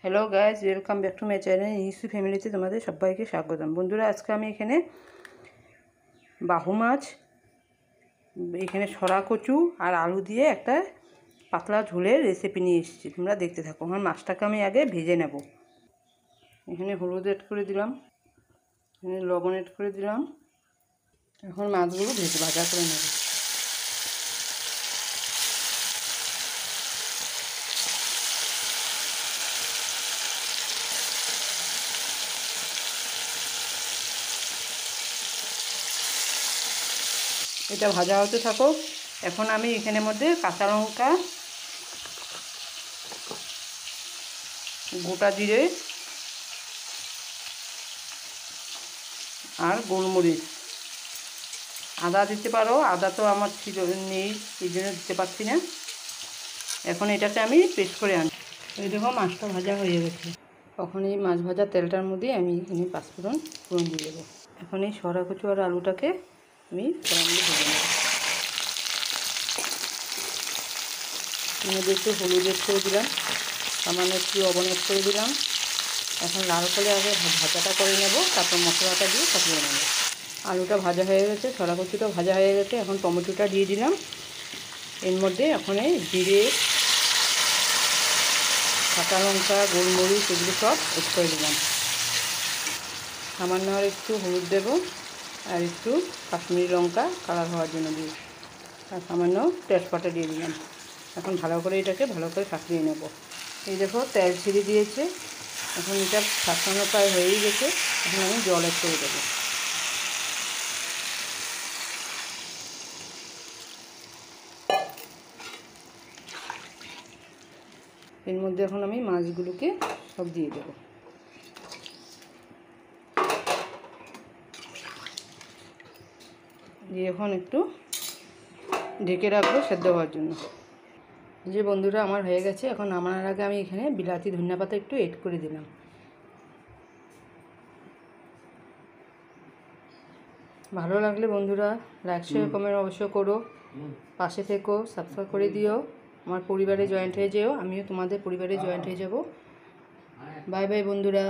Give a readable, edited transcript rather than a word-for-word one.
Hello guys, welcome back to my channel issue ফ্যামিলিতে তোমাদের সবাইকে স্বাগতম। বন্ধুরা, আজকে আমি এখানে বাহু মাছ, এখানে সরা কচু আর আলু দিয়ে একটা পাতলা ঝোলের রেসিপি নিয়ে এসেছি। তোমরা দেখতে থাকো। আমার মাছটাকে আমি আগে ভেজে নেব। এখানে হলুদ অ্যাড করে দিলাম, এখানে লবণ অ্যাড করে দিলাম। এখন মাছগুলো ভাজা করে নেব। এটা ভাজা হতে থাকো। এখন আমি এখানের মধ্যে কাঁচা লঙ্কা, গোটা জিরে আর গোলমরিচ, আদা দিতে পারো, আদা তো আমার ছিল নেই, এই জন্য দিতে পারছি না। এখন এটাকে আমি পেস্ট করে আনি। এই দেখো মাছটা ভাজা হয়ে গেছে। তখন এই মাছ ভাজা তেলটার মধ্যে আমি এখানে পাঁচফোড়ন দিয়ে দেবো। এখন এই সরা কচু আর আলুটাকে আমি ফোড়ন দিয়ে ভেজে নেব। মধ্যে একটু হলুদ অ্যাড করে দিলাম, সামান্য একটু লবণ অ্যাড করে দিলাম। এখন লাল করে আগে ভাজাটা করে নেব, তারপর মশলাটা দিয়ে কষিয়ে নেব। আলুটা ভাজা হয়ে গেছে, সরা কচুটা ভাজা হয়ে গেছে। এখন টমেটোটা দিয়ে দিলাম এর মধ্যে। এখন এই জিরে, কাঁচা লঙ্কা, গোলমরিচ এগুলো সব অ্যাড করে দিলাম। সামান্য আর একটু হলুদ দেবো আর একটু কাশ্মীরি লঙ্কা কালার হওয়ার জন্য দিই, আর সামান্য তেজপাতা দিয়ে দিলাম। এখন ভালো করে এটাকে ভালো করে কষিয়ে নেব। এই দেখো তেল ছিঁড়ে দিয়েছে। এখন এটা কষানো প্রায় হয়েই গেছে। এখন আমি জল অ্যাড করে দেবো। এর মধ্যে এখন আমি মাছগুলোকে সব দিয়ে দেবো। দিয়ে এখন একটু ঢেকে রাখবো সেদ্ধ হওয়ার জন্য। যে বন্ধুরা, আমার হয়ে গেছে। এখন নামানোর আগে আমি এখানে বিলাতি ধনিয়া পাতা একটু এড করে দিলাম। ভালো লাগলে বন্ধুরা লাইক শেয়ার কমেন্ট অবশ্যই করো, পাশে থেকো, সাবস্ক্রাইব করে দিও। আমার পরিবারে জয়েন্ট হয়ে যেও, আমিও তোমাদের পরিবারে জয়েন্ট হয়ে যাব। বাই বাই বন্ধুরা।